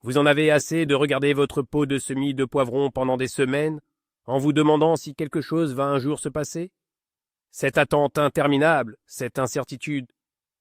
Vous en avez assez de regarder votre pot de semis de poivron pendant des semaines, en vous demandant si quelque chose va un jour se passer? Cette attente interminable, cette incertitude,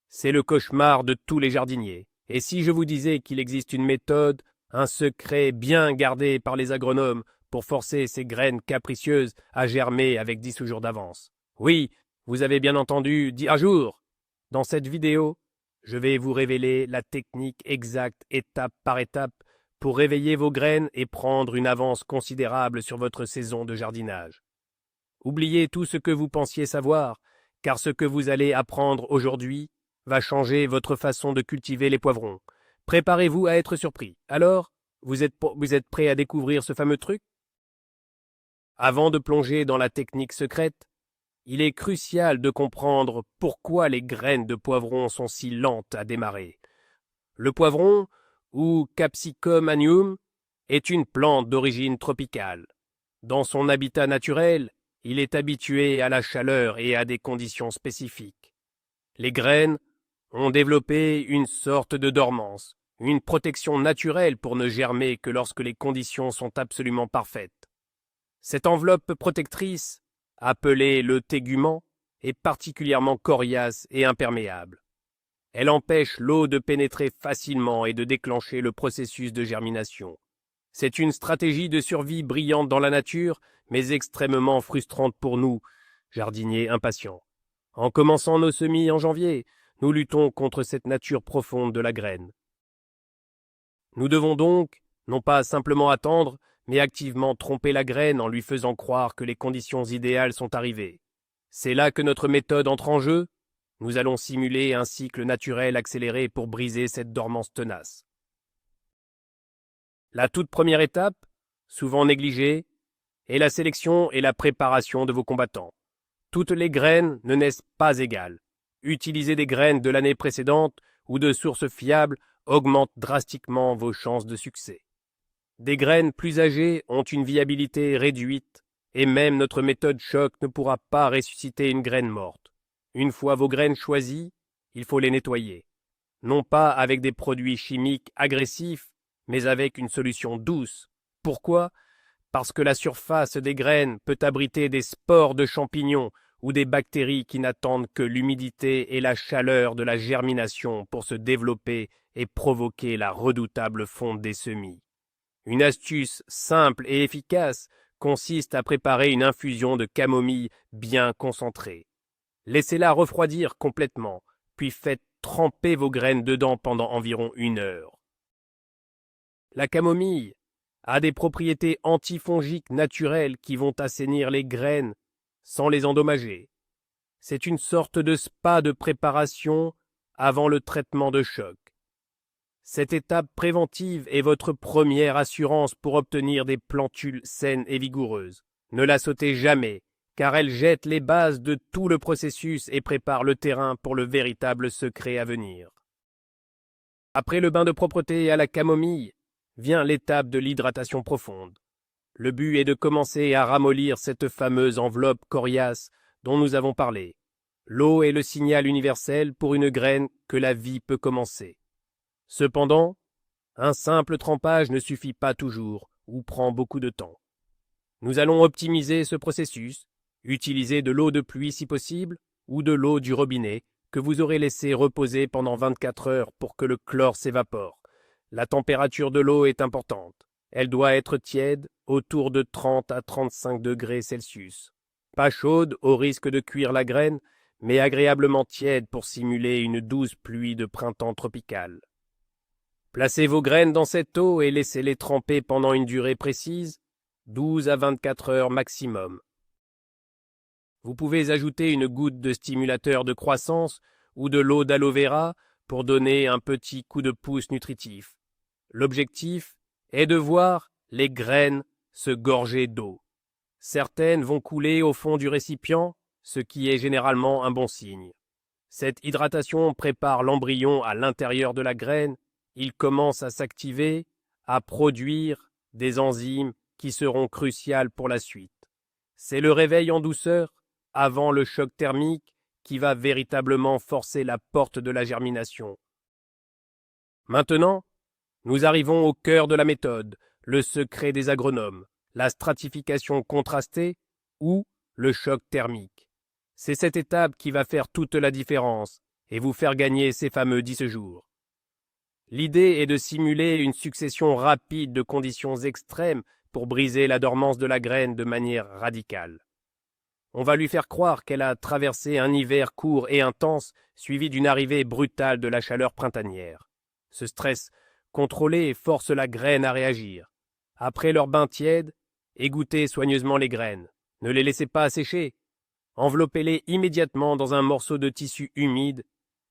c'est le cauchemar de tous les jardiniers. Et si je vous disais qu'il existe une méthode, un secret bien gardé par les agronomes pour forcer ces graines capricieuses à germer avec 10 jours d'avance? Oui, vous avez bien entendu, 10 jours. Dans cette vidéo, je vais vous révéler la technique exacte, étape par étape, pour réveiller vos graines et prendre une avance considérable sur votre saison de jardinage. Oubliez tout ce que vous pensiez savoir, car ce que vous allez apprendre aujourd'hui va changer votre façon de cultiver les poivrons. Préparez-vous à être surpris. Alors, vous êtes prêt à découvrir ce fameux truc? Avant de plonger dans la technique secrète, il est crucial de comprendre pourquoi les graines de poivron sont si lentes à démarrer. Le poivron, ou Capsicum annuum, est une plante d'origine tropicale. Dans son habitat naturel, il est habitué à la chaleur et à des conditions spécifiques. Les graines ont développé une sorte de dormance, une protection naturelle pour ne germer que lorsque les conditions sont absolument parfaites. Cette enveloppe protectrice, appelée le tégument, est particulièrement coriace et imperméable. Elle empêche l'eau de pénétrer facilement et de déclencher le processus de germination. C'est une stratégie de survie brillante dans la nature, mais extrêmement frustrante pour nous, jardiniers impatients. En commençant nos semis en janvier, nous luttons contre cette nature profonde de la graine. Nous devons donc, non pas simplement attendre, mais activement tromper la graine en lui faisant croire que les conditions idéales sont arrivées. C'est là que notre méthode entre en jeu. Nous allons simuler un cycle naturel accéléré pour briser cette dormance tenace. La toute première étape, souvent négligée, est la sélection et la préparation de vos combattants. Toutes les graines ne naissent pas égales. Utiliser des graines de l'année précédente ou de sources fiables augmente drastiquement vos chances de succès. Des graines plus âgées ont une viabilité réduite et même notre méthode choc ne pourra pas ressusciter une graine morte. Une fois vos graines choisies, il faut les nettoyer. Non pas avec des produits chimiques agressifs, mais avec une solution douce. Pourquoi? Parce que la surface des graines peut abriter des spores de champignons ou des bactéries qui n'attendent que l'humidité et la chaleur de la germination pour se développer et provoquer la redoutable fonte des semis. Une astuce simple et efficace consiste à préparer une infusion de camomille bien concentrée. Laissez-la refroidir complètement, puis faites tremper vos graines dedans pendant environ 1 heure. La camomille a des propriétés antifongiques naturelles qui vont assainir les graines sans les endommager. C'est une sorte de spa de préparation avant le traitement de choc. Cette étape préventive est votre première assurance pour obtenir des plantules saines et vigoureuses. Ne la sautez jamais, car elle jette les bases de tout le processus et prépare le terrain pour le véritable secret à venir. Après le bain de propreté à la camomille, vient l'étape de l'hydratation profonde. Le but est de commencer à ramollir cette fameuse enveloppe coriace dont nous avons parlé. L'eau est le signal universel pour une graine que la vie peut commencer. Cependant, un simple trempage ne suffit pas toujours ou prend beaucoup de temps. Nous allons optimiser ce processus, utiliser de l'eau de pluie si possible ou de l'eau du robinet que vous aurez laissé reposer pendant 24 heures pour que le chlore s'évapore. La température de l'eau est importante. Elle doit être tiède, autour de 30 à 35 degrés Celsius. Pas chaude au risque de cuire la graine, mais agréablement tiède pour simuler une douce pluie de printemps tropical. Placez vos graines dans cette eau et laissez-les tremper pendant une durée précise, 12 à 24 heures maximum. Vous pouvez ajouter une goutte de stimulateur de croissance ou de l'eau d'aloe vera pour donner un petit coup de pouce nutritif. L'objectif est de voir les graines se gorger d'eau. Certaines vont couler au fond du récipient, ce qui est généralement un bon signe. Cette hydratation prépare l'embryon à l'intérieur de la graine. Il commence à s'activer, à produire des enzymes qui seront cruciales pour la suite. C'est le réveil en douceur, avant le choc thermique, qui va véritablement forcer la porte de la germination. Maintenant, Nous arrivons au cœur de la méthode, le secret des agronomes, la stratification contrastée ou le choc thermique. C'est cette étape qui va faire toute la différence et vous faire gagner ces fameux 10 jours. L'idée est de simuler une succession rapide de conditions extrêmes pour briser la dormance de la graine de manière radicale. On va lui faire croire qu'elle a traversé un hiver court et intense suivi d'une arrivée brutale de la chaleur printanière. Ce stress contrôlé force la graine à réagir. Après leur bain tiède, égouttez soigneusement les graines. Ne les laissez pas sécher. Enveloppez-les immédiatement dans un morceau de tissu humide,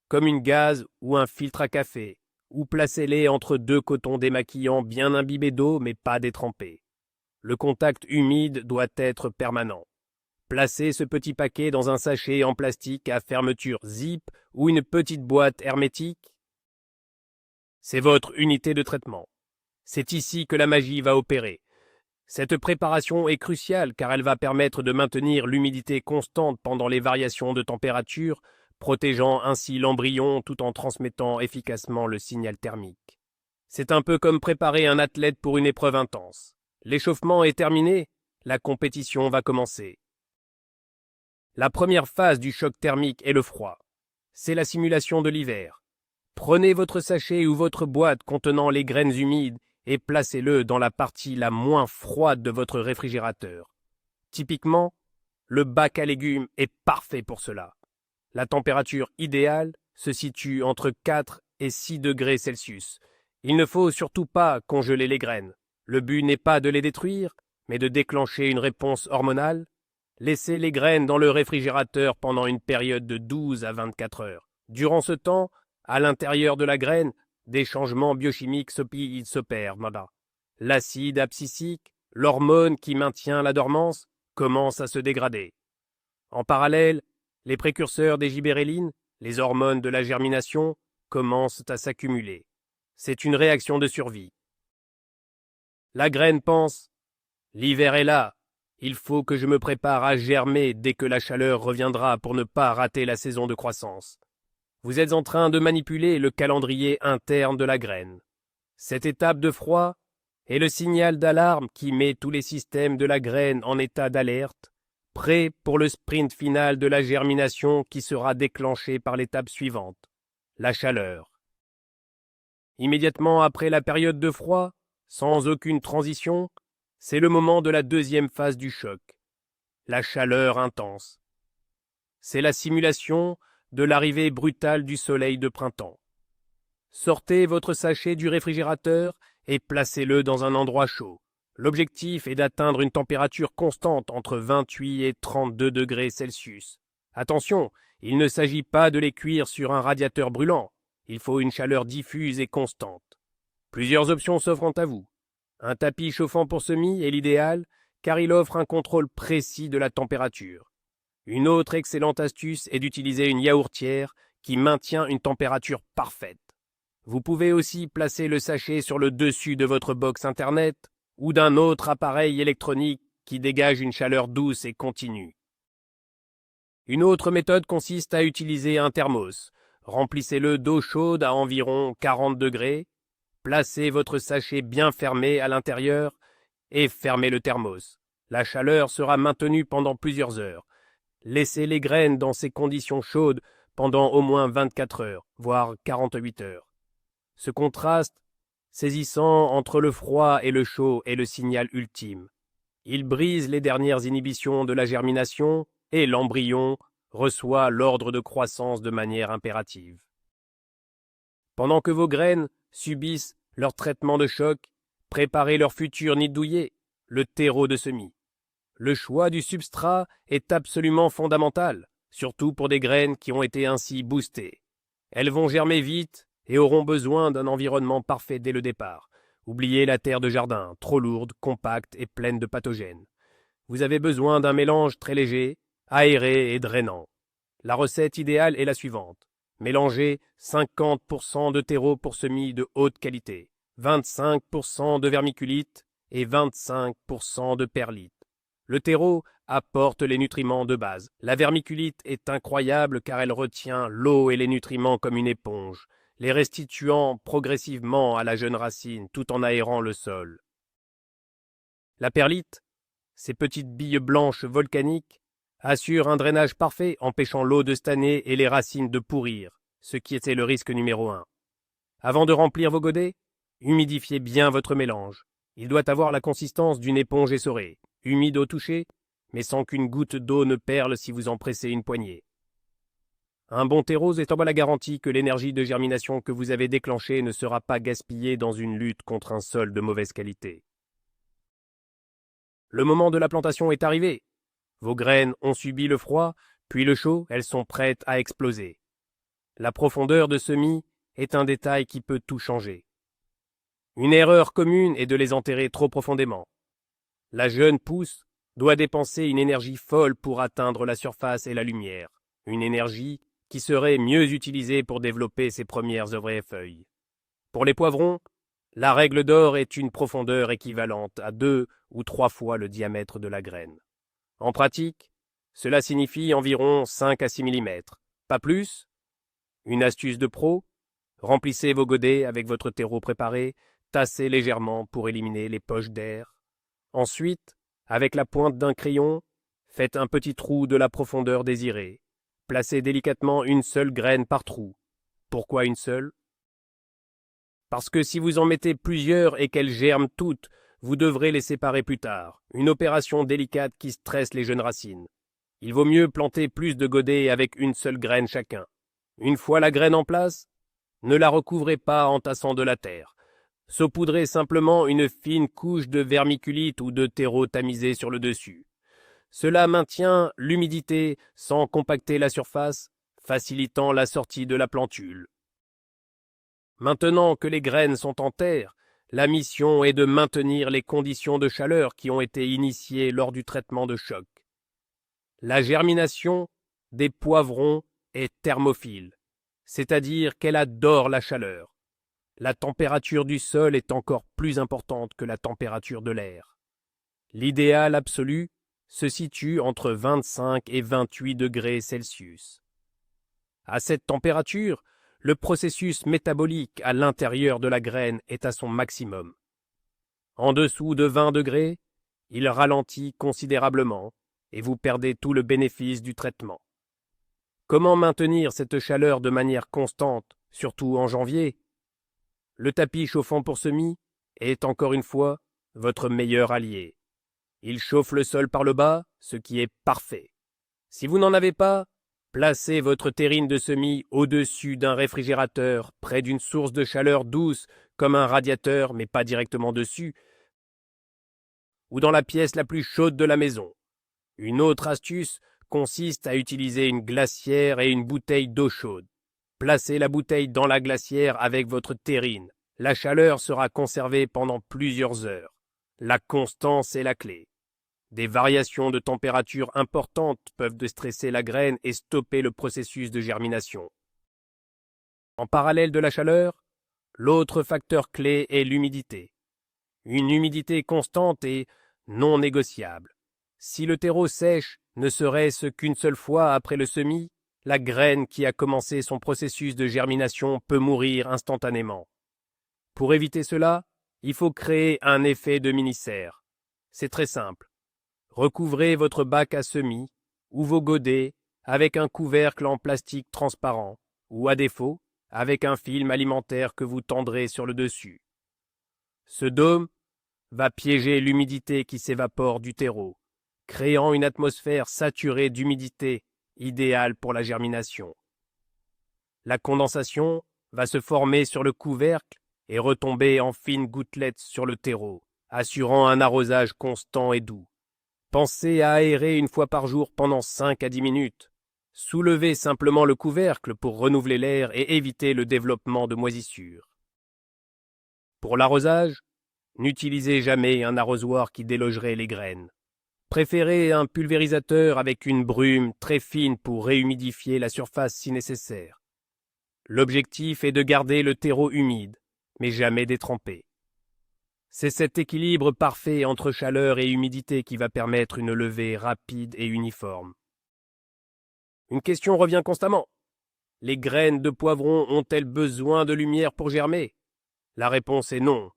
comme une gaze ou un filtre à café, ou placez-les entre deux cotons démaquillants bien imbibés d'eau mais pas détrempés. Le contact humide doit être permanent. Placez ce petit paquet dans un sachet en plastique à fermeture zip ou une petite boîte hermétique. C'est votre unité de traitement. C'est ici que la magie va opérer. Cette préparation est cruciale car elle va permettre de maintenir l'humidité constante pendant les variations de température, protégeant ainsi l'embryon tout en transmettant efficacement le signal thermique. C'est un peu comme préparer un athlète pour une épreuve intense. L'échauffement est terminé, la compétition va commencer. La première phase du choc thermique est le froid. C'est la simulation de l'hiver. Prenez votre sachet ou votre boîte contenant les graines humides et placez-le dans la partie la moins froide de votre réfrigérateur. Typiquement, le bac à légumes est parfait pour cela. La température idéale se situe entre 4 et 6 degrés Celsius. Il ne faut surtout pas congeler les graines. Le but n'est pas de les détruire, mais de déclencher une réponse hormonale. Laissez les graines dans le réfrigérateur pendant une période de 12 à 24 heures. Durant ce temps, à l'intérieur de la graine, des changements biochimiques s'opèrent. L'acide abscisique, l'hormone qui maintient la dormance, commence à se dégrader. En parallèle, les précurseurs des gibérellines, les hormones de la germination, commencent à s'accumuler. C'est une réaction de survie. La graine pense « L'hiver est là, il faut que je me prépare à germer dès que la chaleur reviendra pour ne pas rater la saison de croissance. » Vous êtes en train de manipuler le calendrier interne de la graine. Cette étape de froid est le signal d'alarme qui met tous les systèmes de la graine en état d'alerte, prêts pour le sprint final de la germination qui sera déclenché par l'étape suivante, la chaleur. Immédiatement après la période de froid, sans aucune transition, c'est le moment de la deuxième phase du choc, la chaleur intense. C'est la simulation de l'arrivée brutale du soleil de printemps. Sortez votre sachet du réfrigérateur et placez-le dans un endroit chaud. L'objectif est d'atteindre une température constante entre 28 et 32 degrés Celsius. Attention, il ne s'agit pas de les cuire sur un radiateur brûlant. Il faut une chaleur diffuse et constante. Plusieurs options s'offrent à vous. Un tapis chauffant pour semis est l'idéal car il offre un contrôle précis de la température. Une autre excellente astuce est d'utiliser une yaourtière qui maintient une température parfaite. Vous pouvez aussi placer le sachet sur le dessus de votre box Internet ou d'un autre appareil électronique qui dégage une chaleur douce et continue. Une autre méthode consiste à utiliser un thermos. Remplissez-le d'eau chaude à environ 40 degrés, placez votre sachet bien fermé à l'intérieur et fermez le thermos. La chaleur sera maintenue pendant plusieurs heures. Laissez les graines dans ces conditions chaudes pendant au moins 24 heures, voire 48 heures. Ce contraste saisissant entre le froid et le chaud est le signal ultime. Il brise les dernières inhibitions de la germination et l'embryon reçoit l'ordre de croissance de manière impérative. Pendant que vos graines subissent leur traitement de choc, préparez leur futur nid douillet, le terreau de semis. Le choix du substrat est absolument fondamental, surtout pour des graines qui ont été ainsi boostées. Elles vont germer vite et auront besoin d'un environnement parfait dès le départ. Oubliez la terre de jardin, trop lourde, compacte et pleine de pathogènes. Vous avez besoin d'un mélange très léger, aéré et drainant. La recette idéale est la suivante. Mélangez 50% de terreau pour semis de haute qualité, 25% de vermiculite et 25% de perlite. Le terreau apporte les nutriments de base. La vermiculite est incroyable car elle retient l'eau et les nutriments comme une éponge. les restituant progressivement à la jeune racine tout en aérant le sol. La perlite, ces petites billes blanches volcaniques, assure un drainage parfait empêchant l'eau de stagner et les racines de pourrir, ce qui était le risque numéro 1. Avant de remplir vos godets, humidifiez bien votre mélange. Il doit avoir la consistance d'une éponge essorée, humide au toucher, mais sans qu'une goutte d'eau ne perle si vous en pressez une poignée. Un bon terreau est en bas la garantie que l'énergie de germination que vous avez déclenchée ne sera pas gaspillée dans une lutte contre un sol de mauvaise qualité. Le moment de la plantation est arrivé. Vos graines ont subi le froid, puis le chaud, elles sont prêtes à exploser. La profondeur de semis est un détail qui peut tout changer. Une erreur commune est de les enterrer trop profondément. La jeune pousse doit dépenser une énergie folle pour atteindre la surface et la lumière, une énergie qui serait mieux utilisée pour développer ses premières œuvres et feuilles. Pour les poivrons, la règle d'or est une profondeur équivalente à 2 ou 3 fois le diamètre de la graine. En pratique, cela signifie environ 5 à 6 mm, pas plus. Une astuce de pro, remplissez vos godets avec votre terreau préparé, tassez légèrement pour éliminer les poches d'air. Ensuite, avec la pointe d'un crayon, faites un petit trou de la profondeur désirée. Placez délicatement une seule graine par trou. Pourquoi une seule? Parce que si vous en mettez plusieurs et qu'elles germent toutes, vous devrez les séparer plus tard. Une opération délicate qui stresse les jeunes racines. Il vaut mieux planter plus de godets avec une seule graine chacun. Une fois la graine en place, ne la recouvrez pas en tassant de la terre. Saupoudrez simplement une fine couche de vermiculite ou de terreau tamisé sur le dessus. Cela maintient l'humidité sans compacter la surface, facilitant la sortie de la plantule. Maintenant que les graines sont en terre, la mission est de maintenir les conditions de chaleur qui ont été initiées lors du traitement de choc. La germination des poivrons est thermophile, c'est-à-dire qu'elle adore la chaleur. La température du sol est encore plus importante que la température de l'air. L'idéal absolu se situe entre 25 et 28 degrés Celsius. À cette température, le processus métabolique à l'intérieur de la graine est à son maximum. En dessous de 20 degrés, il ralentit considérablement et vous perdez tout le bénéfice du traitement. Comment maintenir cette chaleur de manière constante, surtout en janvier? Le tapis chauffant pour semis est encore une fois votre meilleur allié. Il chauffe le sol par le bas, ce qui est parfait. Si vous n'en avez pas, placez votre terrine de semis au-dessus d'un réfrigérateur, près d'une source de chaleur douce, comme un radiateur, mais pas directement dessus, ou dans la pièce la plus chaude de la maison. Une autre astuce consiste à utiliser une glacière et une bouteille d'eau chaude. Placez la bouteille dans la glacière avec votre terrine. La chaleur sera conservée pendant plusieurs heures. La constance est la clé. Des variations de température importantes peuvent stresser la graine et stopper le processus de germination. En parallèle de la chaleur, l'autre facteur clé est l'humidité. Une humidité constante est non négociable. Si le terreau sèche, ne serait-ce qu'une seule fois après le semis, la graine qui a commencé son processus de germination peut mourir instantanément. Pour éviter cela, il faut créer un effet de mini-serre. C'est très simple. Recouvrez votre bac à semis ou vos godets avec un couvercle en plastique transparent ou, à défaut, avec un film alimentaire que vous tendrez sur le dessus. Ce dôme va piéger l'humidité qui s'évapore du terreau, créant une atmosphère saturée d'humidité idéale pour la germination. La condensation va se former sur le couvercle et retomber en fines gouttelettes sur le terreau, assurant un arrosage constant et doux. Pensez à aérer une fois par jour pendant 5 à 10 minutes. Soulevez simplement le couvercle pour renouveler l'air et éviter le développement de moisissures. Pour l'arrosage, n'utilisez jamais un arrosoir qui délogerait les graines. Préférez un pulvérisateur avec une brume très fine pour réhumidifier la surface si nécessaire. L'objectif est de garder le terreau humide, mais jamais détrempé. C'est cet équilibre parfait entre chaleur et humidité qui va permettre une levée rapide et uniforme. Une question revient constamment. les graines de poivron ont-elles besoin de lumière pour germer? La réponse est non.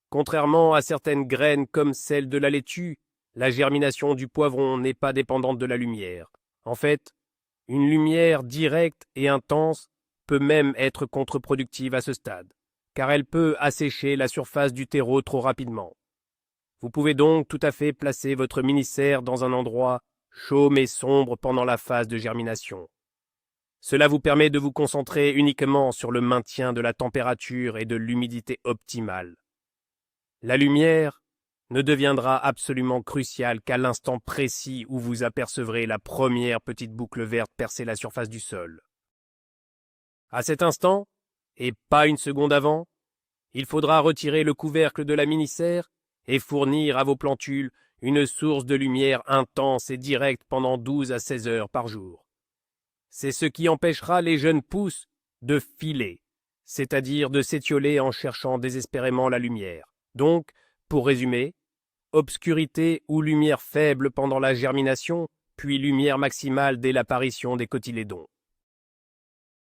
Contrairement à certaines graines comme celle de la laitue, la germination du poivron n'est pas dépendante de la lumière. En fait, une lumière directe et intense peut même être contre-productive à ce stade, car elle peut assécher la surface du terreau trop rapidement. Vous pouvez donc tout à fait placer votre mini-serre dans un endroit chaud mais sombre pendant la phase de germination. Cela vous permet de vous concentrer uniquement sur le maintien de la température et de l'humidité optimale. La lumière ne deviendra absolument cruciale qu'à l'instant précis où vous apercevrez la première petite boucle verte percer la surface du sol. À cet instant, et pas une seconde avant, il faudra retirer le couvercle de la mini-serre et fournir à vos plantules une source de lumière intense et directe pendant 12 à 16 heures par jour. C'est ce qui empêchera les jeunes pousses de filer, c'est-à-dire de s'étioler en cherchant désespérément la lumière. Donc, pour résumer, obscurité ou lumière faible pendant la germination, puis lumière maximale dès l'apparition des cotylédons.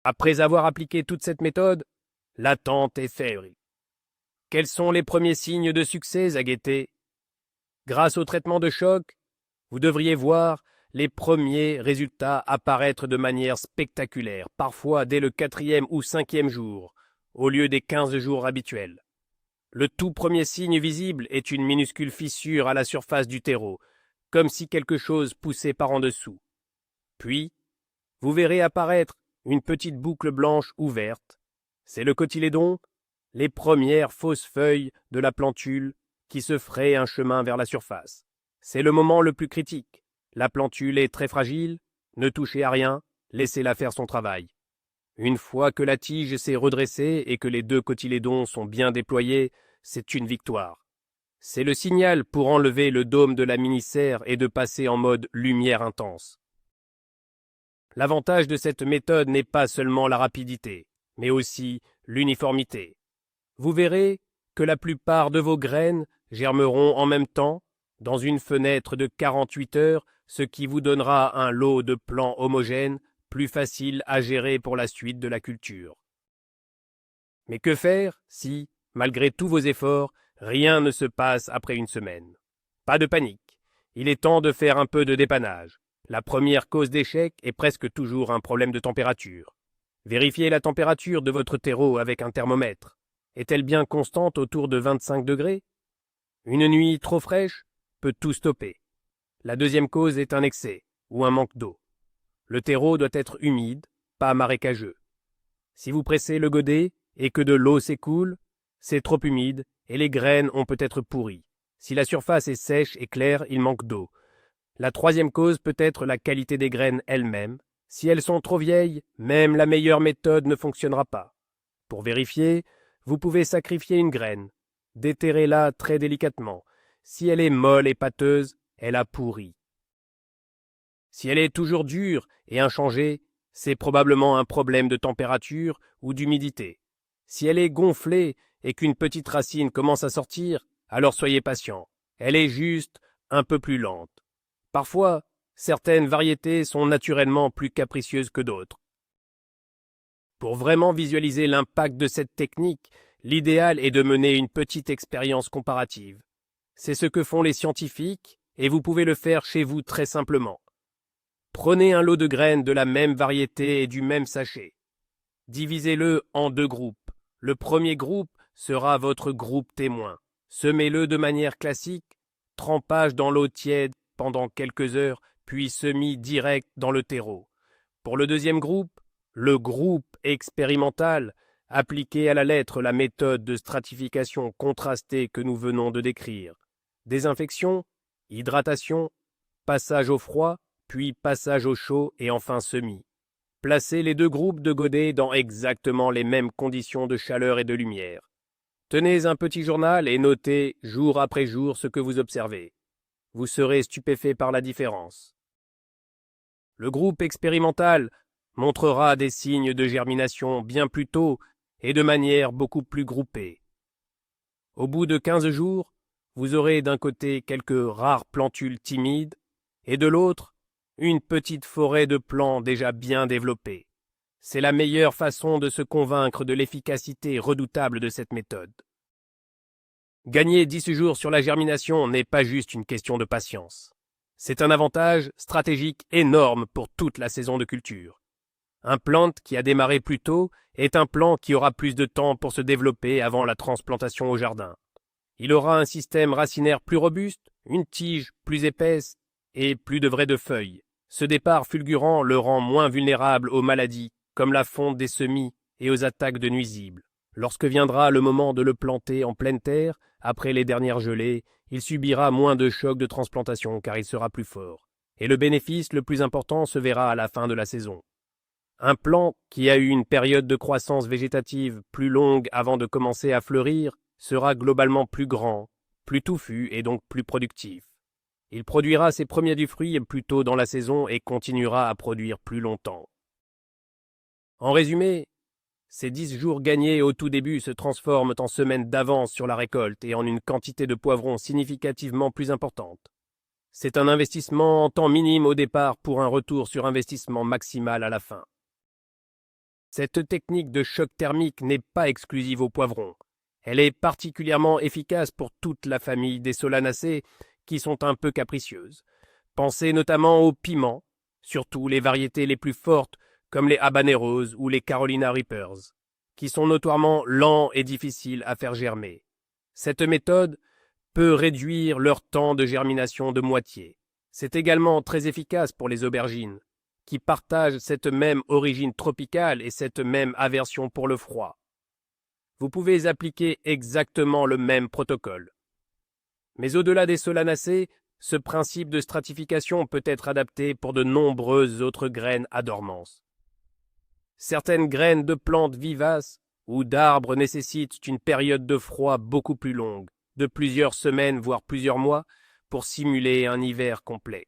Après avoir appliqué toute cette méthode, l'attente est fébrile. Quels sont les premiers signes de succès, Zagueté? Grâce au traitement de choc, vous devriez voir les premiers résultats apparaître de manière spectaculaire, parfois dès le 4e ou 5e jour, au lieu des 15 jours habituels. Le tout premier signe visible est une minuscule fissure à la surface du terreau, comme si quelque chose poussait par en dessous. Puis, vous verrez apparaître une petite boucle blanche ouverte. C'est le cotylédon, les premières fausses feuilles de la plantule qui se fraient un chemin vers la surface. C'est le moment le plus critique. La plantule est très fragile, ne touchez à rien, laissez-la faire son travail. Une fois que la tige s'est redressée et que les 2 cotylédons sont bien déployés, c'est une victoire. C'est le signal pour enlever le dôme de la mini-serre et de passer en mode lumière intense. L'avantage de cette méthode n'est pas seulement la rapidité, mais aussi l'uniformité. Vous verrez que la plupart de vos graines germeront en même temps, dans une fenêtre de 48 heures, ce qui vous donnera un lot de plants homogènes, plus facile à gérer pour la suite de la culture. Mais que faire si, malgré tous vos efforts, rien ne se passe après une semaine? Pas de panique, il est temps de faire un peu de dépannage. La première cause d'échec est presque toujours un problème de température. Vérifiez la température de votre terreau avec un thermomètre. Est-elle bien constante autour de 25 degrés? Une nuit trop fraîche peut tout stopper. La deuxième cause est un excès ou un manque d'eau. Le terreau doit être humide, pas marécageux. Si vous pressez le godet et que de l'eau s'écoule, c'est trop humide et les graines ont peut-être pourri. Si la surface est sèche et claire, il manque d'eau. La troisième cause peut être la qualité des graines elles-mêmes. Si elles sont trop vieilles, même la meilleure méthode ne fonctionnera pas. Pour vérifier, vous pouvez sacrifier une graine. Déterrez-la très délicatement. Si elle est molle et pâteuse, elle a pourri. Si elle est toujours dure et inchangée, c'est probablement un problème de température ou d'humidité. Si elle est gonflée et qu'une petite racine commence à sortir, alors soyez patient. Elle est juste un peu plus lente. Parfois, certaines variétés sont naturellement plus capricieuses que d'autres. Pour vraiment visualiser l'impact de cette technique, l'idéal est de mener une petite expérience comparative. C'est ce que font les scientifiques et vous pouvez le faire chez vous très simplement. Prenez un lot de graines de la même variété et du même sachet. Divisez-le en 2 groupes. Le premier groupe sera votre groupe témoin. Semez-le de manière classique, trempage dans l'eau tiède pendant quelques heures, puis semis direct dans le terreau. Pour le deuxième groupe, le groupe expérimental, appliquez à la lettre la méthode de stratification contrastée que nous venons de décrire. Désinfection, hydratation, passage au froid, puis passage au chaud et enfin semis. Placez les 2 groupes de godets dans exactement les mêmes conditions de chaleur et de lumière. Tenez un petit journal et notez jour après jour ce que vous observez. Vous serez stupéfait par la différence. Le groupe expérimental montrera des signes de germination bien plus tôt et de manière beaucoup plus groupée. Au bout de 15 jours, vous aurez d'un côté quelques rares plantules timides et de l'autre, une petite forêt de plants déjà bien développés. C'est la meilleure façon de se convaincre de l'efficacité redoutable de cette méthode. Gagner 10 jours sur la germination n'est pas juste une question de patience. C'est un avantage stratégique énorme pour toute la saison de culture. Un plant qui a démarré plus tôt est un plant qui aura plus de temps pour se développer avant la transplantation au jardin. Il aura un système racinaire plus robuste, une tige plus épaisse et plus de vraies de feuilles. Ce départ fulgurant le rend moins vulnérable aux maladies, comme la fonte des semis et aux attaques de nuisibles. Lorsque viendra le moment de le planter en pleine terre, après les dernières gelées, il subira moins de chocs de transplantation car il sera plus fort. Et le bénéfice le plus important se verra à la fin de la saison. Un plant qui a eu une période de croissance végétative plus longue avant de commencer à fleurir sera globalement plus grand, plus touffu et donc plus productif. Il produira ses premiers du fruit plus tôt dans la saison et continuera à produire plus longtemps. En résumé, ces 10 jours gagnés au tout début se transforment en semaines d'avance sur la récolte et en une quantité de poivrons significativement plus importante. C'est un investissement en temps minime au départ pour un retour sur investissement maximal à la fin. Cette technique de choc thermique n'est pas exclusive aux poivrons. Elle est particulièrement efficace pour toute la famille des solanacées qui sont un peu capricieuses. Pensez notamment aux piments, surtout les variétés les plus fortes comme les habaneros ou les Carolina Reapers, qui sont notoirement lents et difficiles à faire germer. Cette méthode peut réduire leur temps de germination de moitié. C'est également très efficace pour les aubergines, qui partagent cette même origine tropicale et cette même aversion pour le froid. Vous pouvez appliquer exactement le même protocole. Mais au-delà des solanacées, ce principe de stratification peut être adapté pour de nombreuses autres graines à dormance. Certaines graines de plantes vivaces ou d'arbres nécessitent une période de froid beaucoup plus longue, de plusieurs semaines voire plusieurs mois, pour simuler un hiver complet.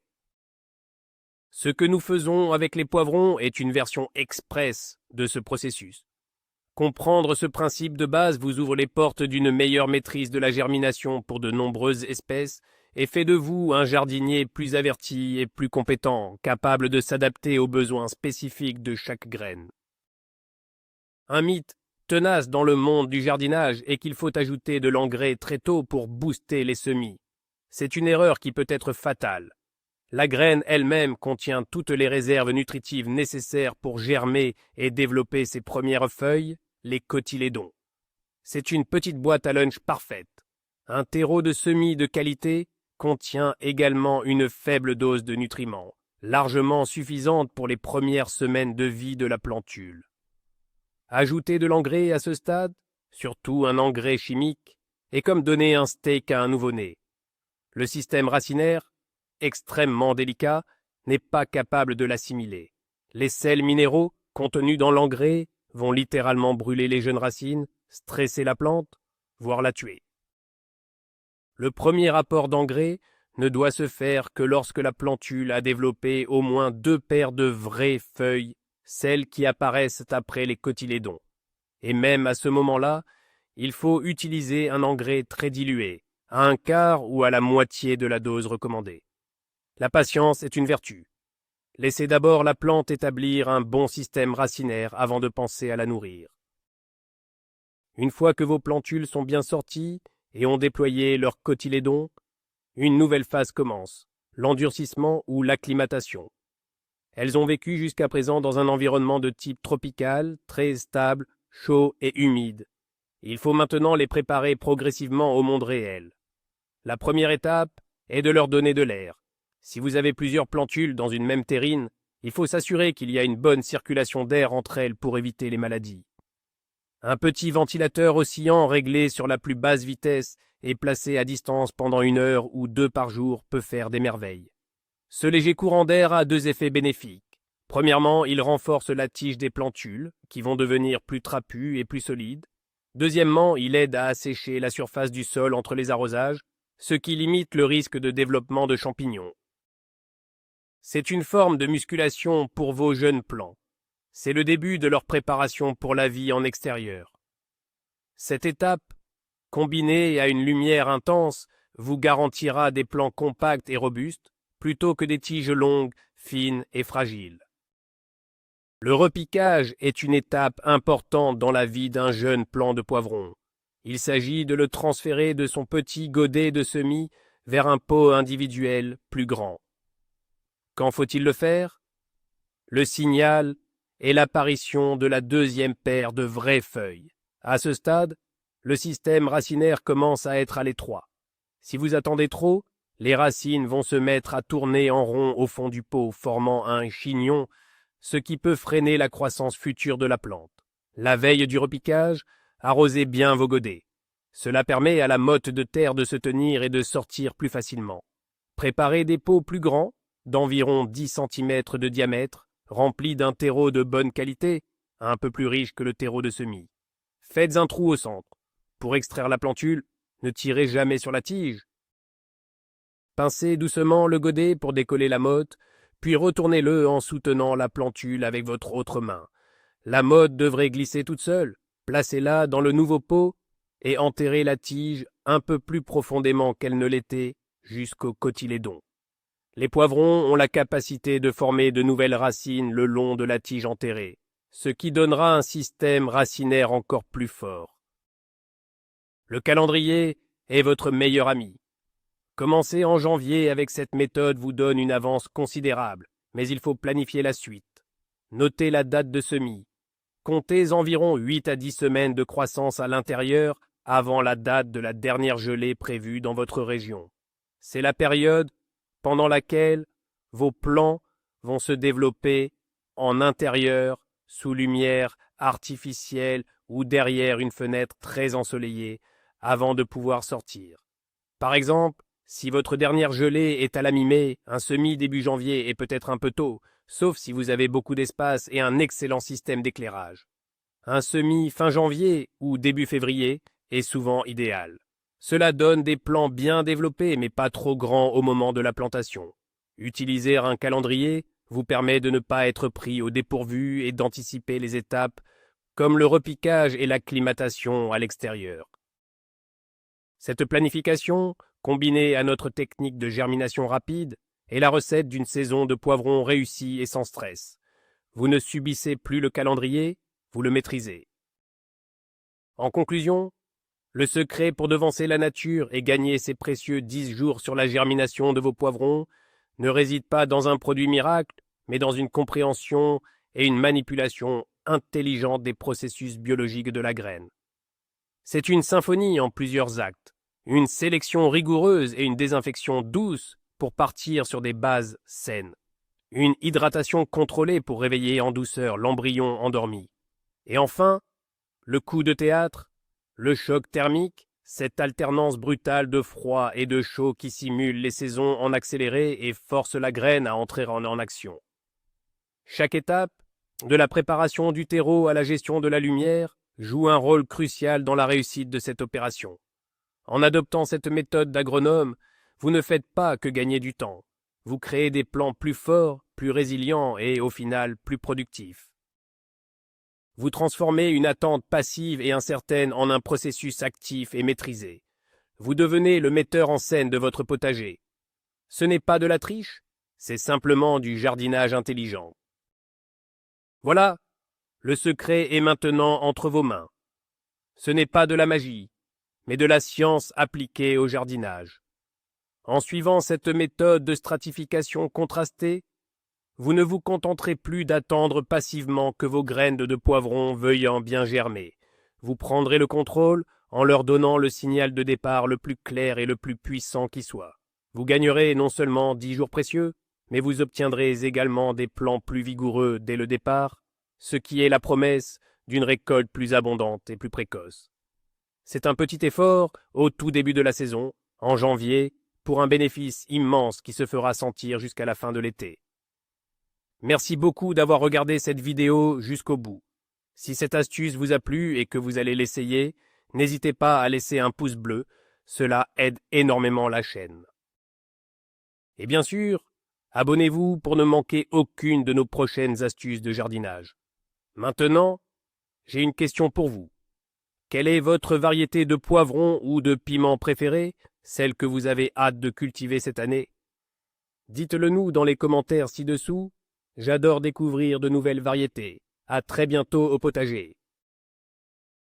Ce que nous faisons avec les poivrons est une version express de ce processus. Comprendre ce principe de base vous ouvre les portes d'une meilleure maîtrise de la germination pour de nombreuses espèces et fait de vous un jardinier plus averti et plus compétent, capable de s'adapter aux besoins spécifiques de chaque graine. Un mythe tenace dans le monde du jardinage est qu'il faut ajouter de l'engrais très tôt pour booster les semis. C'est une erreur qui peut être fatale. La graine elle-même contient toutes les réserves nutritives nécessaires pour germer et développer ses premières feuilles, les cotylédons. C'est une petite boîte à lunch parfaite. Un terreau de semis de qualité contient également une faible dose de nutriments, largement suffisante pour les premières semaines de vie de la plantule. Ajouter de l'engrais à ce stade, surtout un engrais chimique, est comme donner un steak à un nouveau-né. Le système racinaire, extrêmement délicat, n'est pas capable de l'assimiler. Les sels minéraux contenus dans l'engrais vont littéralement brûler les jeunes racines, stresser la plante, voire la tuer. Le premier apport d'engrais ne doit se faire que lorsque la plantule a développé au moins 2 paires de vraies feuilles, celles qui apparaissent après les cotylédons. Et même à ce moment-là, il faut utiliser un engrais très dilué, à un quart ou à la moitié de la dose recommandée. La patience est une vertu. Laissez d'abord la plante établir un bon système racinaire avant de penser à la nourrir. Une fois que vos plantules sont bien sorties et ont déployé leurs cotylédons, une nouvelle phase commence, l'endurcissement ou l'acclimatation. Elles ont vécu jusqu'à présent dans un environnement de type tropical, très stable, chaud et humide. Il faut maintenant les préparer progressivement au monde réel. La première étape est de leur donner de l'air. Si vous avez plusieurs plantules dans une même terrine, il faut s'assurer qu'il y a une bonne circulation d'air entre elles pour éviter les maladies. Un petit ventilateur oscillant réglé sur la plus basse vitesse et placé à distance pendant 1 heure ou 2 par jour peut faire des merveilles. Ce léger courant d'air a 2 effets bénéfiques. Premièrement, il renforce la tige des plantules, qui vont devenir plus trapues et plus solides. Deuxièmement, il aide à assécher la surface du sol entre les arrosages, ce qui limite le risque de développement de champignons. C'est une forme de musculation pour vos jeunes plants. C'est le début de leur préparation pour la vie en extérieur. Cette étape, combinée à une lumière intense, vous garantira des plants compacts et robustes, plutôt que des tiges longues, fines et fragiles. Le repiquage est une étape importante dans la vie d'un jeune plant de poivron. Il s'agit de le transférer de son petit godet de semis vers un pot individuel plus grand. Quand faut-il le faire? Le signal est l'apparition de la deuxième paire de vraies feuilles. À ce stade, le système racinaire commence à être à l'étroit. Si vous attendez trop, les racines vont se mettre à tourner en rond au fond du pot, formant un chignon, ce qui peut freiner la croissance future de la plante. La veille du repiquage, arrosez bien vos godets. Cela permet à la motte de terre de se tenir et de sortir plus facilement. Préparez des pots plus grands, d'environ 10 cm de diamètre, remplis d'un terreau de bonne qualité, un peu plus riche que le terreau de semis. Faites un trou au centre. Pour extraire la plantule, ne tirez jamais sur la tige. Pincez doucement le godet pour décoller la motte, puis retournez-le en soutenant la plantule avec votre autre main. La motte devrait glisser toute seule. Placez-la dans le nouveau pot et enterrez la tige un peu plus profondément qu'elle ne l'était jusqu'au cotylédon. Les poivrons ont la capacité de former de nouvelles racines le long de la tige enterrée, ce qui donnera un système racinaire encore plus fort. Le calendrier est votre meilleur ami. Commencer en janvier avec cette méthode vous donne une avance considérable, mais il faut planifier la suite. Notez la date de semis. Comptez environ 8 à 10 semaines de croissance à l'intérieur avant la date de la dernière gelée prévue dans votre région. C'est la période pendant laquelle vos plants vont se développer en intérieur, sous lumière artificielle ou derrière une fenêtre très ensoleillée, avant de pouvoir sortir. Par exemple, si votre dernière gelée est à la mi-mai, un semis début janvier est peut-être un peu tôt, sauf si vous avez beaucoup d'espace et un excellent système d'éclairage. Un semis fin janvier ou début février est souvent idéal. Cela donne des plants bien développés mais pas trop grands au moment de la plantation. Utiliser un calendrier vous permet de ne pas être pris au dépourvu et d'anticiper les étapes comme le repiquage et l'acclimatation à l'extérieur. Cette planification, combinée à notre technique de germination rapide, est la recette d'une saison de poivrons réussie et sans stress. Vous ne subissez plus le calendrier, vous le maîtrisez. En conclusion, le secret pour devancer la nature et gagner ces précieux 10 jours sur la germination de vos poivrons ne réside pas dans un produit miracle, mais dans une compréhension et une manipulation intelligente des processus biologiques de la graine. C'est une symphonie en plusieurs actes, une sélection rigoureuse et une désinfection douce pour partir sur des bases saines, une hydratation contrôlée pour réveiller en douceur l'embryon endormi. Et enfin, le coup de théâtre, le choc thermique, cette alternance brutale de froid et de chaud qui simule les saisons en accéléré et force la graine à entrer en action. Chaque étape, de la préparation du terreau à la gestion de la lumière, joue un rôle crucial dans la réussite de cette opération. En adoptant cette méthode d'agronome, vous ne faites pas que gagner du temps. Vous créez des plants plus forts, plus résilients et, au final, plus productifs. Vous transformez une attente passive et incertaine en un processus actif et maîtrisé. Vous devenez le metteur en scène de votre potager. Ce n'est pas de la triche, c'est simplement du jardinage intelligent. Voilà, le secret est maintenant entre vos mains. Ce n'est pas de la magie, mais de la science appliquée au jardinage. En suivant cette méthode de stratification contrastée, vous ne vous contenterez plus d'attendre passivement que vos graines de poivrons veuillent bien germer. Vous prendrez le contrôle en leur donnant le signal de départ le plus clair et le plus puissant qui soit. Vous gagnerez non seulement 10 jours précieux, mais vous obtiendrez également des plants plus vigoureux dès le départ, ce qui est la promesse d'une récolte plus abondante et plus précoce. C'est un petit effort au tout début de la saison, en janvier, pour un bénéfice immense qui se fera sentir jusqu'à la fin de l'été. Merci beaucoup d'avoir regardé cette vidéo jusqu'au bout. Si cette astuce vous a plu et que vous allez l'essayer, n'hésitez pas à laisser un pouce bleu, cela aide énormément la chaîne. Et bien sûr, abonnez-vous pour ne manquer aucune de nos prochaines astuces de jardinage. Maintenant, j'ai une question pour vous. Quelle est votre variété de poivron ou de piment préférée, celle que vous avez hâte de cultiver cette année? Dites-le nous dans les commentaires ci-dessous, J'adore découvrir de nouvelles variétés. À très bientôt au potager.